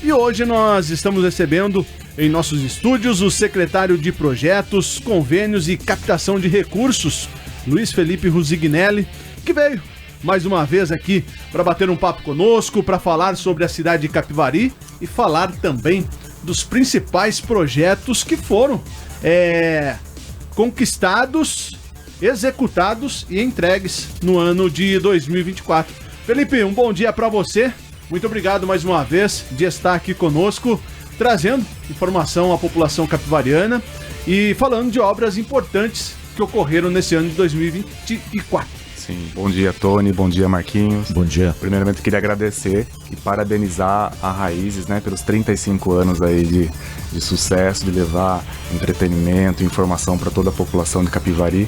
E hoje nós estamos recebendo em nossos estúdios o secretário de Projetos, Convênios e Captação de Recursos, Luiz Felipe Ruzignelli, que veio mais uma vez aqui para bater um papo conosco, para falar sobre a cidade de Capivari e falar também dos principais projetos que foram conquistados, executados e entregues no ano de 2024. Felipe, um bom dia para você. Muito obrigado mais uma vez de estar aqui conosco, trazendo informação à população capivariana e falando de obras importantes que ocorreram nesse ano de 2024. Sim, bom dia, Tony, bom dia, Marquinhos. Bom dia. Primeiramente, queria agradecer e parabenizar a Raízes, né, pelos 35 anos aí de sucesso, de levar entretenimento e informação para toda a população de Capivari,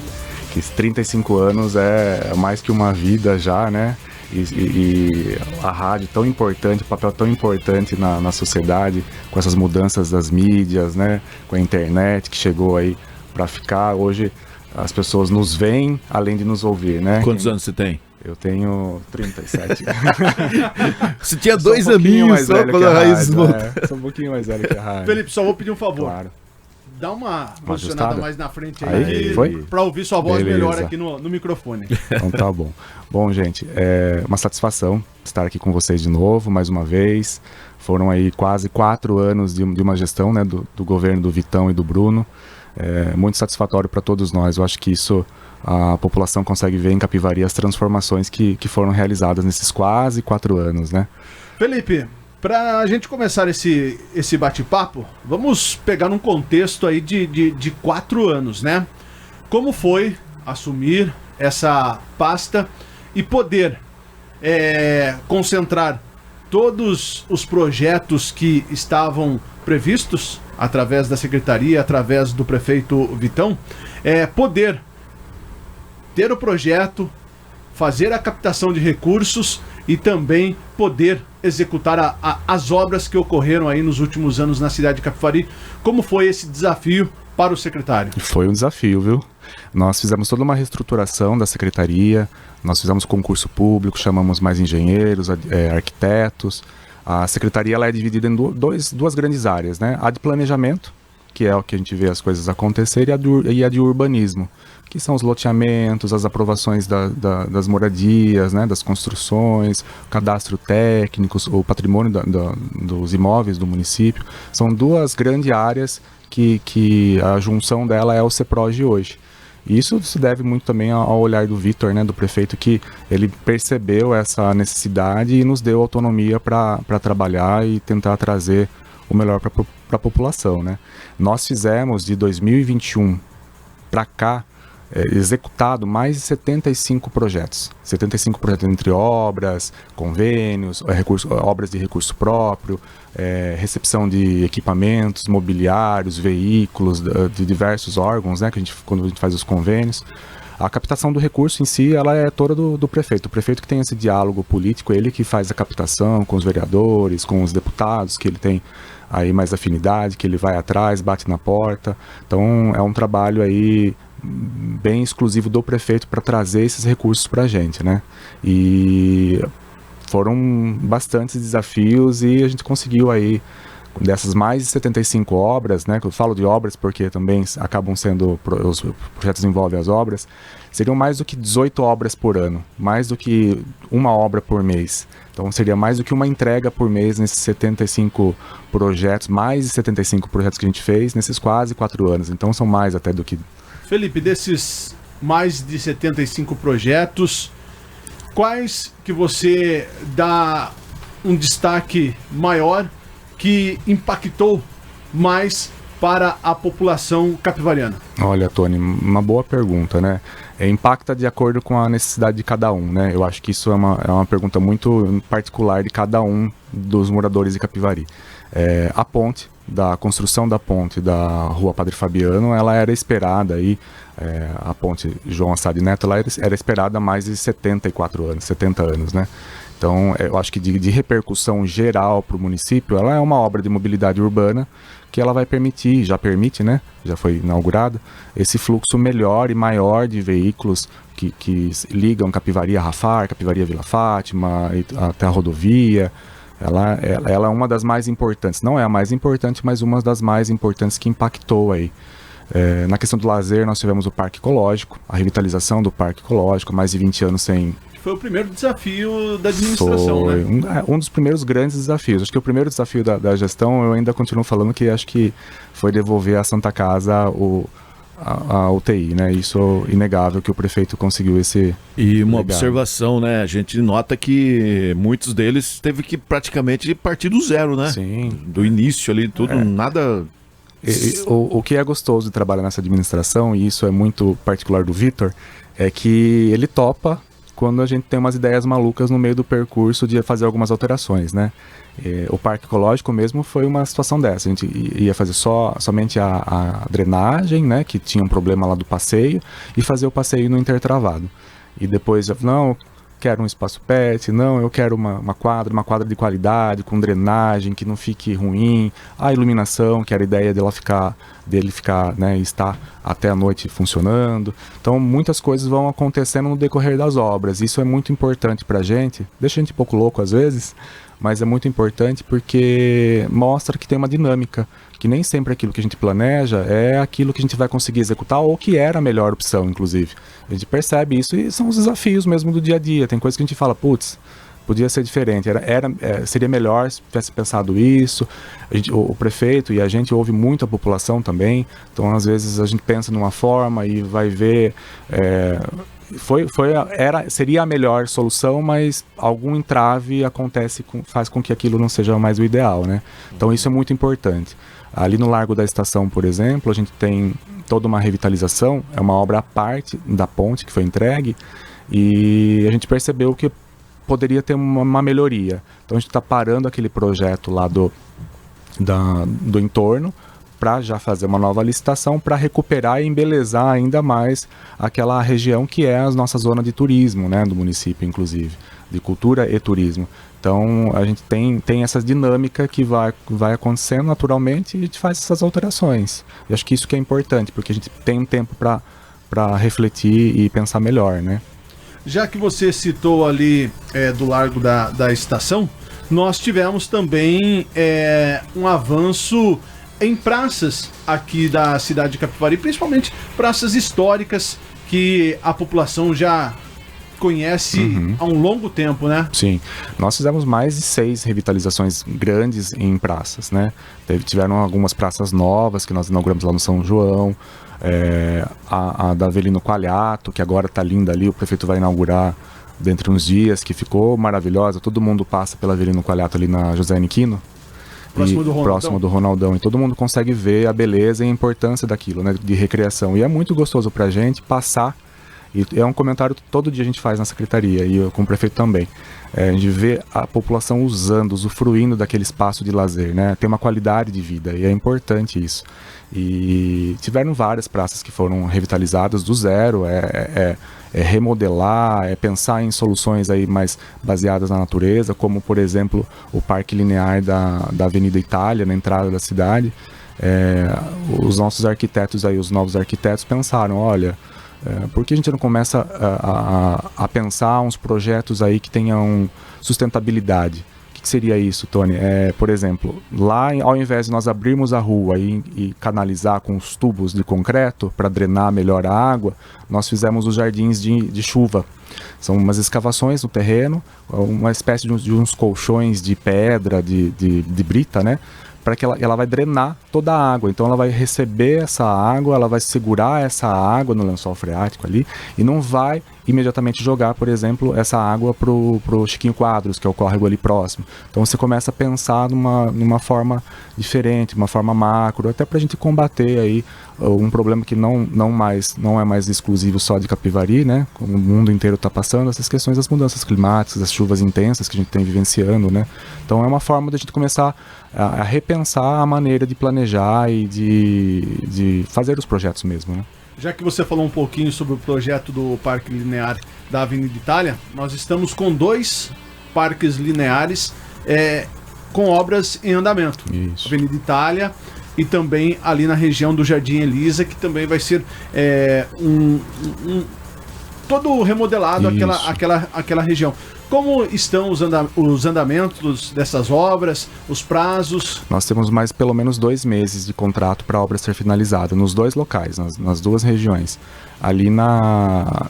que 35 anos é mais que uma vida já, né? E a rádio tão importante, o papel tão importante na sociedade, com essas mudanças das mídias, né? Com a internet que chegou aí para ficar. Hoje as pessoas nos veem além de nos ouvir, né? Quantos anos você tem? Eu tenho 37. Você tinha dois aninhos só quando a Raízes voltou. Sou um pouquinho mais velho que a rádio. Felipe, só vou pedir um favor. Claro. Dá uma posicionada mais na frente aí para ouvir sua voz Beleza. melhor aqui no microfone. Então tá bom. Bom, gente, é uma satisfação estar aqui com vocês de novo, mais uma vez. Foram aí quase 4 anos de uma gestão, né, do governo do Vitão e do Bruno. Muito satisfatório para todos nós. Eu acho que isso a população consegue ver em Capivari as transformações que foram realizadas nesses quase 4 anos, né? Felipe, para a gente começar esse bate-papo, vamos pegar num contexto aí de 4 anos, né? Como foi assumir essa pasta e poder concentrar todos os projetos que estavam previstos através da secretaria, através do prefeito Vitão, poder ter o projeto, fazer a captação de recursos e também poder executar as obras que ocorreram aí nos últimos anos na cidade de Capivari. Como foi esse desafio para o secretário? Foi um desafio, viu? Nós fizemos toda uma reestruturação da secretaria, nós fizemos concurso público, chamamos mais engenheiros, arquitetos. A secretaria ela é dividida em duas grandes áreas, né? A de planejamento, que é o que a gente vê as coisas acontecerem, e a de urbanismo, que são os loteamentos, as aprovações das moradias, né, das construções, o cadastro técnico, o patrimônio dos imóveis do município. São 2 grandes áreas que a junção dela é o CEPROGE hoje. E isso se deve muito também ao olhar do Vitor, né, do prefeito, que ele percebeu essa necessidade e nos deu autonomia para trabalhar e tentar trazer o melhor para a população, né? Nós fizemos de 2021 para cá, executado mais de 75 projetos. 75 projetos entre obras, convênios, obras de recurso próprio, recepção de equipamentos, mobiliários, veículos de diversos órgãos, né, quando a gente faz os convênios. A captação do recurso em si, ela é toda do prefeito. O prefeito que tem esse diálogo político, ele que faz a captação com os vereadores, com os deputados, que ele tem aí mais afinidade, que ele vai atrás, bate na porta. Então é um trabalho aí bem exclusivo do prefeito para trazer esses recursos para a gente, né? E foram bastantes desafios e a gente conseguiu aí, dessas mais de 75 obras, né? Que eu falo de obras porque também acabam sendo, os projetos envolvem as obras, seriam mais do que 18 obras por ano, mais do que uma obra por mês. Então seria mais do que uma entrega por mês nesses 75 projetos, mais de 75 projetos que a gente fez nesses quase 4 anos. Então são mais até do que... Felipe, desses mais de 75 projetos, quais que você dá um destaque maior que impactou mais para a população capivariana? Olha, Tony, uma boa pergunta, né? Impacta de acordo com a necessidade de cada um, né? Eu acho que isso é uma pergunta muito particular de cada um dos moradores de Capivari. A ponte, da construção da ponte da Rua Padre Fabiano, ela era esperada aí, a ponte João Assad Neto, ela era esperada há mais de 70 anos, né? Então, eu acho que de repercussão geral para o município, ela é uma obra de mobilidade urbana que ela vai permitir, já permite, né? Já foi inaugurada, esse fluxo melhor e maior de veículos que ligam Capivari a Rafar, Capivari a Vila Fátima, até a rodovia. Ela é uma das mais importantes, não é a mais importante, mas uma das mais importantes que impactou aí. Na questão do lazer, nós tivemos o Parque Ecológico, a revitalização do Parque Ecológico, mais de 20 anos sem... Foi o primeiro desafio da administração, né? Um dos primeiros grandes desafios. Acho que o primeiro desafio da gestão, eu ainda continuo falando que acho que foi devolver à Santa Casa a UTI, né? Isso é inegável que o prefeito conseguiu esse... E uma legado. observação, né? A gente nota que muitos deles teve que praticamente partir do zero, né? Sim. Do início ali, tudo, nada... O que é gostoso de trabalhar nessa administração, e isso é muito particular do Vitor, é que ele topa quando a gente tem umas ideias malucas no meio do percurso de fazer algumas alterações, né? O Parque Ecológico mesmo foi uma situação dessa. A gente ia fazer somente a drenagem, né? Que tinha um problema lá do passeio, e fazer o passeio no intertravado. E depois, não, quero um espaço pet, não, eu quero uma quadra de qualidade, com drenagem, que não fique ruim, a iluminação, que era a ideia dele ficar, né, estar até a noite funcionando. Então, muitas coisas vão acontecendo no decorrer das obras. Isso é muito importante pra gente, deixa a gente um pouco louco às vezes, mas é muito importante porque mostra que tem uma dinâmica, que nem sempre aquilo que a gente planeja é aquilo que a gente vai conseguir executar ou que era a melhor opção, inclusive. A gente percebe isso e são os desafios mesmo do dia a dia. Tem coisas que a gente fala, putz, podia ser diferente, seria melhor se tivesse pensado isso. O prefeito e a gente ouve muito a população também, então às vezes a gente pensa numa forma e vai ver... seria a melhor solução, mas algum entrave faz com que aquilo não seja mais o ideal, né? Então isso é muito importante. Ali no Largo da Estação, por exemplo, a gente tem toda uma revitalização, é uma obra à parte da ponte que foi entregue, e a gente percebeu que poderia ter uma melhoria. Então a gente está parando aquele projeto lá do entorno, para já fazer uma nova licitação, para recuperar e embelezar ainda mais aquela região que é a nossa zona de turismo, né, do município, inclusive, de cultura e turismo. Então, a gente tem essa dinâmica que vai acontecendo naturalmente e a gente faz essas alterações. E acho que isso que é importante, porque a gente tem um tempo para refletir e pensar melhor, né? Já que você citou ali do Largo da Estação, nós tivemos também um avanço em praças aqui da cidade de Capivari, principalmente praças históricas que a população já conhece há um longo tempo, né? Sim, nós fizemos mais de 6 revitalizações grandes em praças, né? Tiveram algumas praças novas que nós inauguramos lá no São João, a da Avelino Coalhato, que agora está linda ali, o prefeito vai inaugurar dentro de uns dias, que ficou maravilhosa, todo mundo passa pela Avelino Coalhato ali na José Aniquino, próximo do Ronaldão, e todo mundo consegue ver a beleza e a importância daquilo, né, de recreação, e é muito gostoso pra gente passar, e é um comentário que todo dia a gente faz na secretaria, e eu com o prefeito também, a gente vê a população usufruindo daquele espaço de lazer, né, tem uma qualidade de vida, e é importante isso. E tiveram várias praças que foram revitalizadas do zero, remodelar, pensar em soluções aí mais baseadas na natureza, como por exemplo o Parque Linear da Avenida Itália, na entrada da cidade. Os nossos arquitetos aí, os novos arquitetos pensaram, olha, por que a gente não começa a pensar uns projetos aí que tenham sustentabilidade? O que seria isso, Tony? Por exemplo, lá ao invés de nós abrirmos a rua e canalizar com os tubos de concreto para drenar melhor a água, nós fizemos os jardins de chuva. São umas escavações no terreno, uma espécie de uns colchões de pedra, de brita, né? Para que ela vai drenar toda a água. Então ela vai receber essa água, ela vai segurar essa água no lençol freático ali e não vai imediatamente jogar, por exemplo, essa água pro Chiquinho Quadros, que é o córrego ali próximo. Então você começa a pensar numa forma diferente, uma forma macro, até para a gente combater aí um problema que não é mais exclusivo só de Capivari, né? Como o mundo inteiro está passando, essas questões das mudanças climáticas, das chuvas intensas que a gente tem vivenciando, né? Então é uma forma de a gente começar a repensar a maneira de planejar e de fazer os projetos mesmo, né? Já que você falou um pouquinho sobre o projeto do Parque Linear da Avenida Itália, nós estamos com 2 parques lineares com obras em andamento. Isso. Avenida Itália e também ali na região do Jardim Elisa, que também vai ser todo remodelado aquela região. Como estão os andamentos dessas obras, os prazos? Nós temos mais pelo menos 2 meses de contrato para a obra ser finalizada, nos 2 locais, nas 2 regiões. Ali na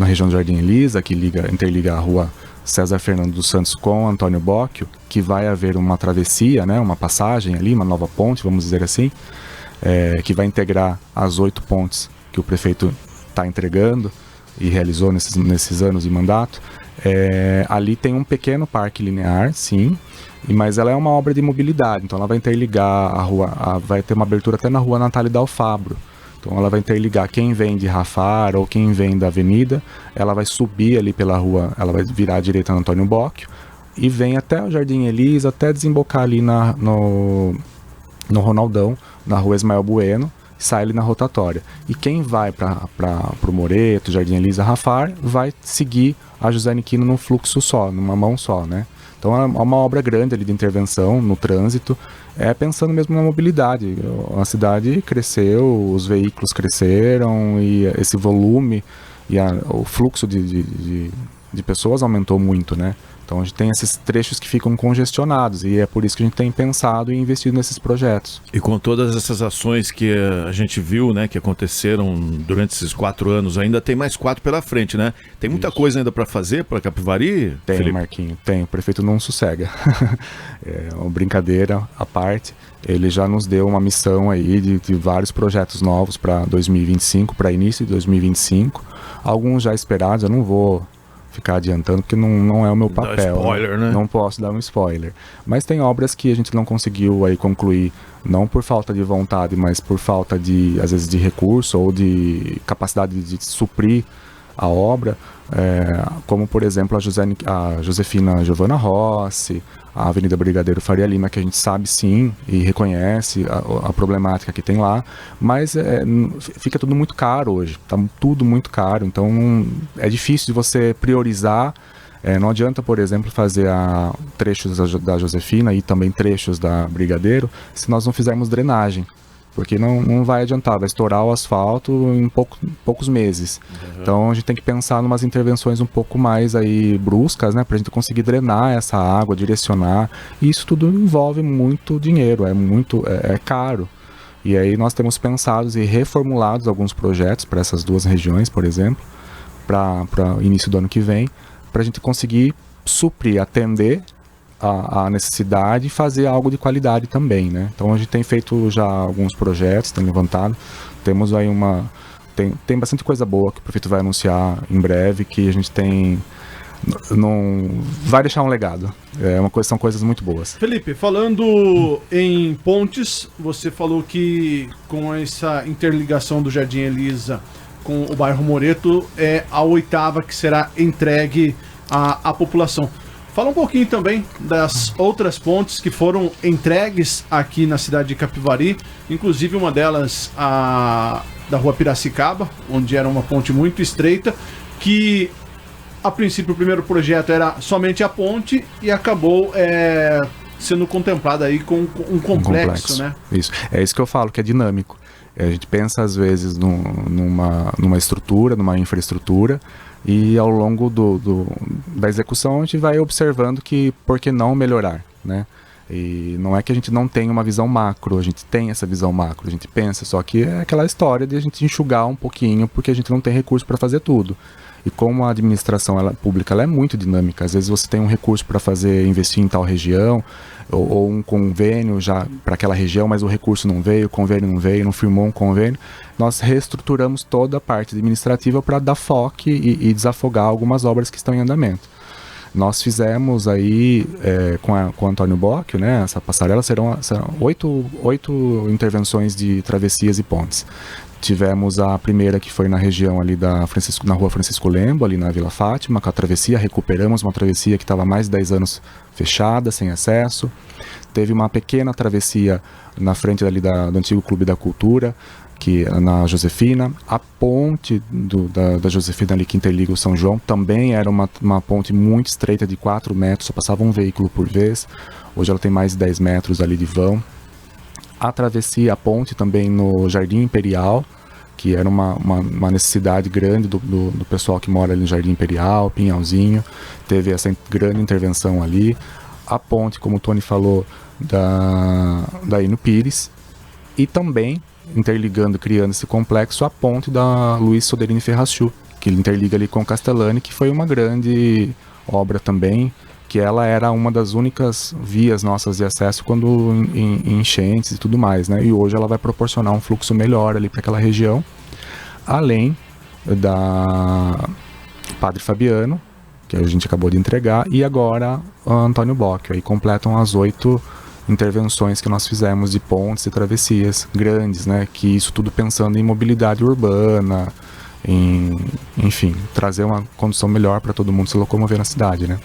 região do Jardim Elisa, que interliga a rua César Fernando dos Santos com Antônio Bocchio, que vai haver uma travessia, né, uma passagem ali, uma nova ponte, vamos dizer assim, que vai integrar as 8 pontes que o prefeito está entregando e realizou nesses anos de mandato. Ali tem um pequeno parque linear, sim, mas ela é uma obra de mobilidade, então ela vai interligar a rua, vai ter uma abertura até na rua Natália Dalfabro. Então ela vai interligar quem vem de Rafar ou quem vem da avenida, ela vai subir ali pela rua, ela vai virar à direita no Antônio Bocchio e vem até o Jardim Elisa, até desembocar ali no Ronaldão, na rua Ismael Bueno, sai ali na rotatória. E quem vai para o Moreto, Jardim Elisa, Rafar, vai seguir a José Aniquino num fluxo só, numa mão só, né? Então é uma obra grande ali de intervenção no trânsito, pensando mesmo na mobilidade. A cidade cresceu, os veículos cresceram e esse volume e o fluxo de pessoas aumentou muito, né? Então a gente tem esses trechos que ficam congestionados e é por isso que a gente tem pensado e investido nesses projetos. E com todas essas ações que a gente viu, né, que aconteceram durante esses 4 anos, ainda tem mais 4 pela frente, né? Tem muita coisa ainda para fazer para Capivari, Tem, Felipe? Marquinho, tem. O prefeito não sossega. É uma brincadeira à parte. Ele já nos deu uma missão aí de vários projetos novos para 2025, para início de 2025. Alguns já esperados, eu não vou ficar adiantando, porque não é o meu papel. Spoiler, né? Não posso dar um spoiler. Mas tem obras que a gente não conseguiu aí concluir, não por falta de vontade, mas por falta de, às vezes, de recurso ou de capacidade de suprir a obra, como, por exemplo, a Josefina Giovana Rossi, a Avenida Brigadeiro Faria Lima, que a gente sabe sim e reconhece a problemática que tem lá, mas fica tudo muito caro hoje, está tudo muito caro, então é difícil de você priorizar. Não adianta, por exemplo, fazer trechos da Josefina e também trechos da Brigadeiro se nós não fizermos drenagem, porque não vai adiantar, vai estourar o asfalto em poucos meses. Uhum. Então a gente tem que pensar em umas intervenções um pouco mais aí bruscas, né, para a gente conseguir drenar essa água, direcionar. E isso tudo envolve muito dinheiro, é caro. E aí nós temos pensado e reformulados alguns projetos para essas 2 regiões, por exemplo, para início do ano que vem, para a gente conseguir suprir, atender a necessidade e fazer algo de qualidade também, né? Então a gente tem feito já alguns projetos, tem levantado, temos aí tem bastante coisa boa que o prefeito vai anunciar em breve, que a gente vai deixar um legado. São coisas muito boas. Felipe, falando em pontes, você falou que com essa interligação do Jardim Elisa com o bairro Moreto é a 8ª que será entregue à população. Fala um pouquinho também das outras pontes que foram entregues aqui na cidade de Capivari, inclusive uma delas da rua Piracicaba, onde era uma ponte muito estreita, que a princípio o primeiro projeto era somente a ponte e acabou sendo contemplada aí com um complexo, né? Isso, é isso que eu falo, que é dinâmico. A gente pensa às vezes numa estrutura, numa infraestrutura, e ao longo da execução a gente vai observando que por que não melhorar, né? E não é que a gente não tem uma visão macro, a gente tem essa visão macro, a gente pensa, só que é aquela história de a gente enxugar um pouquinho porque a gente não tem recurso para fazer tudo. E como a administração pública ela é muito dinâmica, às vezes você tem um recurso para investir em tal região, ou um convênio já para aquela região, mas o recurso não veio, o convênio não veio, não firmou um convênio. Nós reestruturamos toda a parte administrativa para dar foco e desafogar algumas obras que estão em andamento. Nós fizemos aí com o Antônio Bocchio, né, essa passarela, serão 8 intervenções de travessias e pontes. Tivemos a primeira que foi na região ali na rua Francisco Lembo, ali na Vila Fátima, com a travessia. Recuperamos uma travessia que estava há mais de 10 anos fechada, sem acesso. Teve uma pequena travessia na frente ali do antigo Clube da Cultura, na Josefina. A ponte da Josefina ali que interliga o São João também era uma ponte muito estreita de 4 metros, só passava um veículo por vez. Hoje ela tem mais de 10 metros ali de vão. A travessia, a ponte também no Jardim Imperial, que era uma necessidade grande do pessoal que mora ali no Jardim Imperial, Pinhalzinho, teve essa grande intervenção ali. A ponte, como o Tony falou, da Hino Pires, e também, interligando, criando esse complexo, a ponte da Luiz Soderini Ferraciu, que interliga ali com o Castellani, que foi uma grande obra também, que ela era uma das únicas vias nossas de acesso quando em enchentes e tudo mais, né? E hoje ela vai proporcionar um fluxo melhor ali para aquela região, além da Padre Fabiano, que a gente acabou de entregar, e agora Antônio Bock. Aí completam as 8 intervenções que nós fizemos de pontes e travessias grandes, né? Que isso tudo pensando em mobilidade urbana, enfim, trazer uma condição melhor para todo mundo se locomover na cidade, né?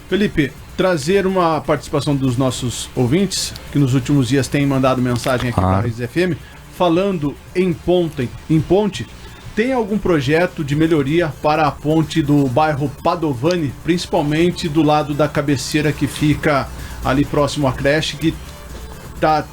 Felipe, trazer uma participação dos nossos ouvintes, que nos últimos dias têm mandado mensagem aqui para a Raiz FM, falando em ponte, tem algum projeto de melhoria para a ponte do bairro Padovani, principalmente do lado da cabeceira que fica ali próximo à creche, que tá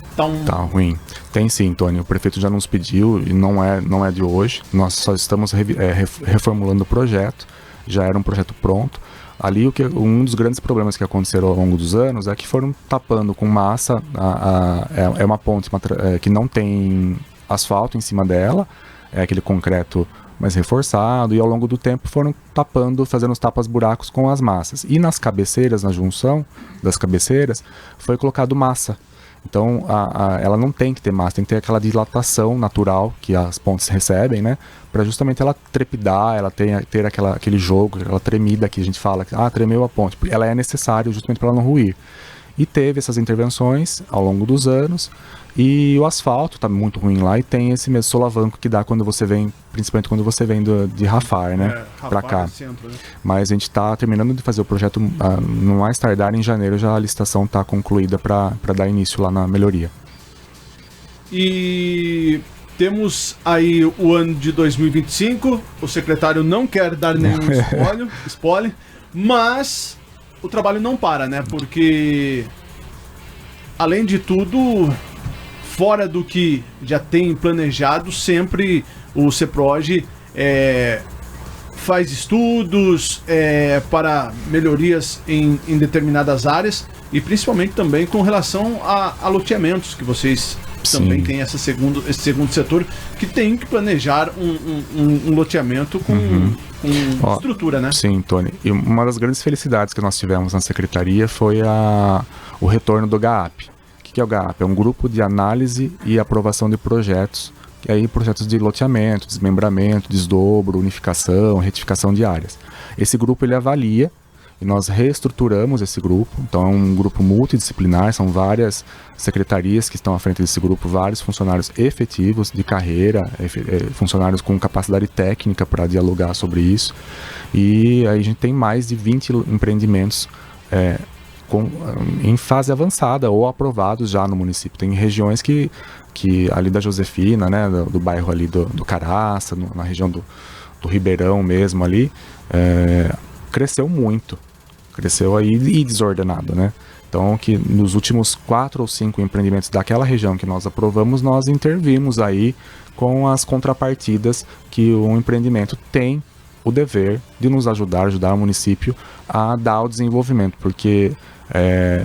ruim. Tem sim, Tony. O prefeito já nos pediu, e não é de hoje. Nós só estamos reformulando o projeto. Já era um projeto pronto. Ali, um dos grandes problemas que aconteceram ao longo dos anos é que foram tapando com massa. É uma ponte que não tem asfalto em cima dela, é aquele concreto mais reforçado, e ao longo do tempo foram tapando, fazendo os tapas-buracos com as massas. E nas cabeceiras, na junção das cabeceiras, foi colocado massa. Então, ela não tem que ter massa, tem que ter aquela dilatação natural que as pontes recebem, né? Para justamente ela trepidar, ela ter aquele jogo, aquela tremida que a gente fala, tremeu a ponte. Ela é necessária justamente para ela não ruir. E teve essas intervenções ao longo dos anos, e o asfalto está muito ruim lá, e tem esse mesmo solavanco que dá quando você vem, principalmente quando você vem de Rafar, né? Para cá. Centro, né? Mas a gente está terminando de fazer o projeto, no mais tardar em janeiro já a licitação está concluída para dar início lá na melhoria. E temos aí o ano de 2025, o secretário não quer dar nenhum spoiler, mas o trabalho não para, né? Porque, além de tudo, fora do que já tem planejado, sempre o CEPROG faz estudos para melhorias em determinadas áreas, e principalmente também com relação a loteamentos, que vocês também têm esse segundo setor, que tem que planejar um loteamento com estrutura, né? Sim, Tony. E uma das grandes felicidades que nós tivemos na secretaria foi o retorno do GAAP. O que é o GAAP? É um grupo de análise e aprovação de projetos, e aí projetos de loteamento, desmembramento, desdobro, unificação, retificação de áreas. Esse grupo ele avalia, e nós reestruturamos esse grupo. Então é um grupo multidisciplinar, são várias secretarias que estão à frente desse grupo, vários funcionários efetivos de carreira, funcionários com capacidade técnica para dialogar sobre isso. E aí a gente tem mais de 20 empreendimentos em fase avançada ou aprovados já no município. Tem regiões que ali da Josefina, né, do bairro ali do Caraça, na região do Ribeirão mesmo ali, cresceu muito. Cresceu aí e desordenado, né? Então, que nos últimos 4 ou 5 empreendimentos daquela região que nós aprovamos, nós intervimos aí com as contrapartidas que o empreendimento tem o dever de nos ajudar o município a dar o desenvolvimento, porque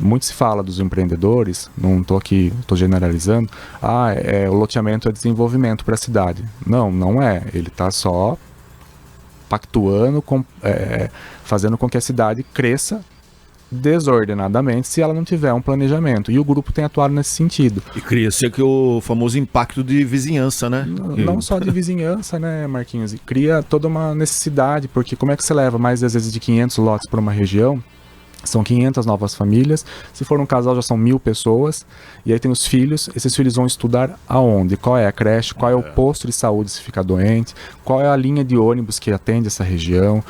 muito se fala dos empreendedores, não estou generalizando, o loteamento é desenvolvimento para a cidade. Não é, ele está só pactuando, fazendo com que a cidade cresça desordenadamente se ela não tiver um planejamento. E o grupo tem atuado nesse sentido. E cria-se o famoso impacto de vizinhança, né? Não só de vizinhança, né, Marquinhos? E cria toda uma necessidade, porque como é que você leva mais, às vezes, de 500 lotes para uma região? São 500 novas famílias. Se for um casal, já são 1.000 pessoas. E aí tem os filhos. Esses filhos vão estudar aonde? Qual é a creche? Qual é o posto de saúde se ficar doente? Qual é a linha de ônibus que atende essa região?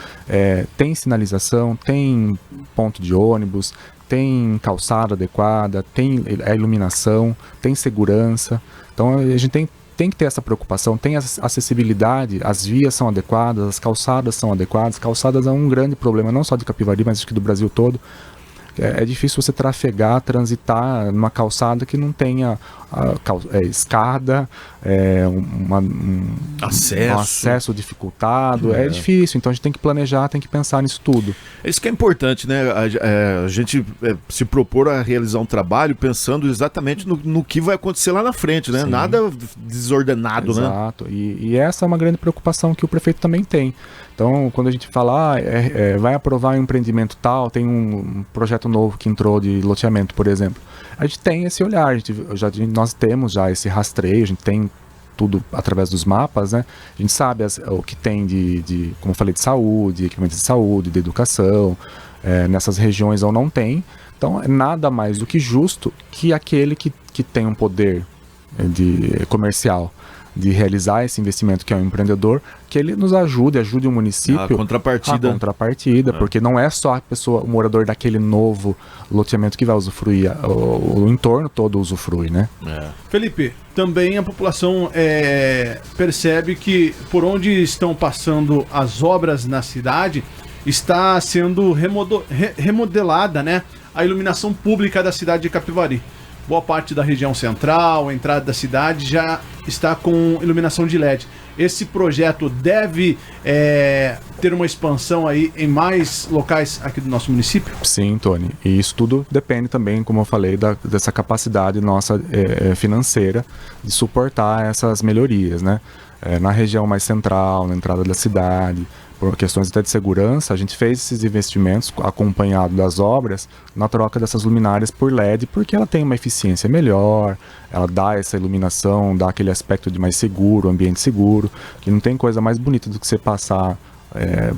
Tem sinalização? Tem ponto de ônibus? Tem calçada adequada? Tem a iluminação? Tem segurança? Então a gente tem que ter essa preocupação, tem acessibilidade, as vias são adequadas, as calçadas são adequadas. Calçadas é um grande problema, não só de Capivari, mas acho que do Brasil todo. É difícil você trafegar, transitar numa calçada que não tenha escada, um acesso dificultado. É difícil, então a gente tem que planejar, tem que pensar nisso tudo. Isso que é importante, né? A gente se propor a realizar um trabalho pensando exatamente no que vai acontecer lá na frente, né? Sim. Nada desordenado, né? Exato. E essa é uma grande preocupação que o prefeito também tem. Então, quando a gente fala, vai aprovar um empreendimento tal, tem um projeto novo que entrou de loteamento, por exemplo, a gente tem esse olhar, nós temos já esse rastreio, a gente tem tudo através dos mapas, né? A gente sabe o que tem como eu falei, de saúde, equipamentos de saúde, de educação, nessas regiões ou não tem. Então, é nada mais do que justo que aquele que tem um poder comercial de realizar esse investimento, que é um empreendedor, que ele nos ajude o município a contrapartida, porque não é só o morador daquele novo loteamento que vai usufruir, o entorno todo usufrui, né? Felipe, também a população percebe que por onde estão passando as obras na cidade, está sendo remodelada, né, a iluminação pública da cidade de Capivari. Boa parte da região central, a entrada da cidade já está com iluminação de LED. Esse projeto deve ter uma expansão aí em mais locais aqui do nosso município? Sim, Tony. E isso tudo depende também, como eu falei, dessa capacidade nossa financeira de suportar essas melhorias, né? Na região mais central, na entrada da cidade, por questões até de segurança, a gente fez esses investimentos acompanhado das obras na troca dessas luminárias por LED, porque ela tem uma eficiência melhor, ela dá essa iluminação, dá aquele aspecto de mais seguro, ambiente seguro, que não tem coisa mais bonita do que você passar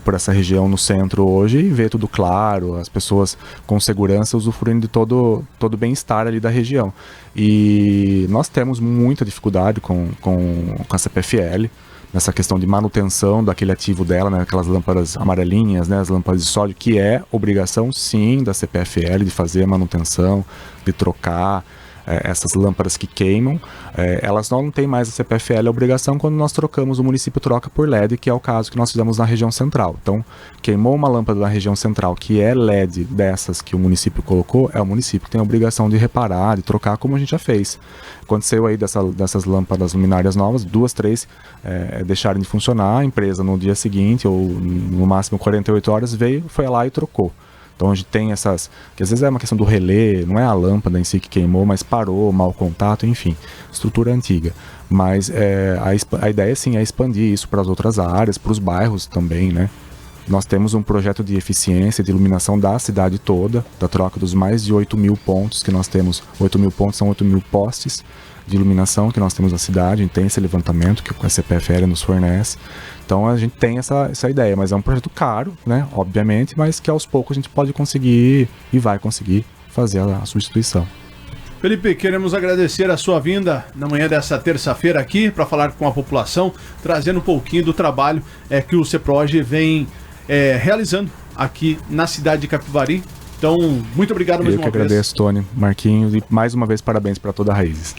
por essa região no centro hoje e ver tudo claro, as pessoas com segurança usufruindo de todo o bem-estar ali da região. E nós temos muita dificuldade com a CPFL, nessa questão de manutenção daquele ativo dela, né, aquelas lâmpadas amarelinhas, né, as lâmpadas de sódio, que é obrigação sim da CPFL de fazer a manutenção, de trocar essas lâmpadas que queimam. Elas não têm mais a CPFL a obrigação. Quando nós trocamos, o município troca por LED, que é o caso que nós fizemos na região central. Então, queimou uma lâmpada na região central que é LED dessas que o município colocou, é o município que tem a obrigação de reparar, de trocar, como a gente já fez. Aconteceu aí dessas lâmpadas luminárias novas, 2, 3 deixaram de funcionar, a empresa no dia seguinte, ou no máximo 48 horas, foi lá e trocou. Então a gente tem essas, que às vezes é uma questão do relé, não é a lâmpada em si que queimou, mas parou, mau contato, enfim, estrutura antiga. Mas a ideia sim é expandir isso para as outras áreas, para os bairros também, né? Nós temos um projeto de eficiência, de iluminação da cidade toda, da troca dos mais de 8.000 pontos que nós temos. 8.000 pontos são 8.000 postes de iluminação que nós temos na cidade, a gente tem esse levantamento que a CPFL nos fornece. Então a gente tem essa ideia, mas é um projeto caro, né, obviamente, mas que aos poucos a gente pode conseguir e vai conseguir fazer a substituição. Felipe, queremos agradecer a sua vinda na manhã dessa terça-feira aqui para falar com a população, trazendo um pouquinho do trabalho que o CEPROGE vem realizando aqui na cidade de Capivari. Então, muito obrigado mais uma vez. Eu que agradeço, Tony, Marquinhos, e mais uma vez parabéns para toda a Raízes.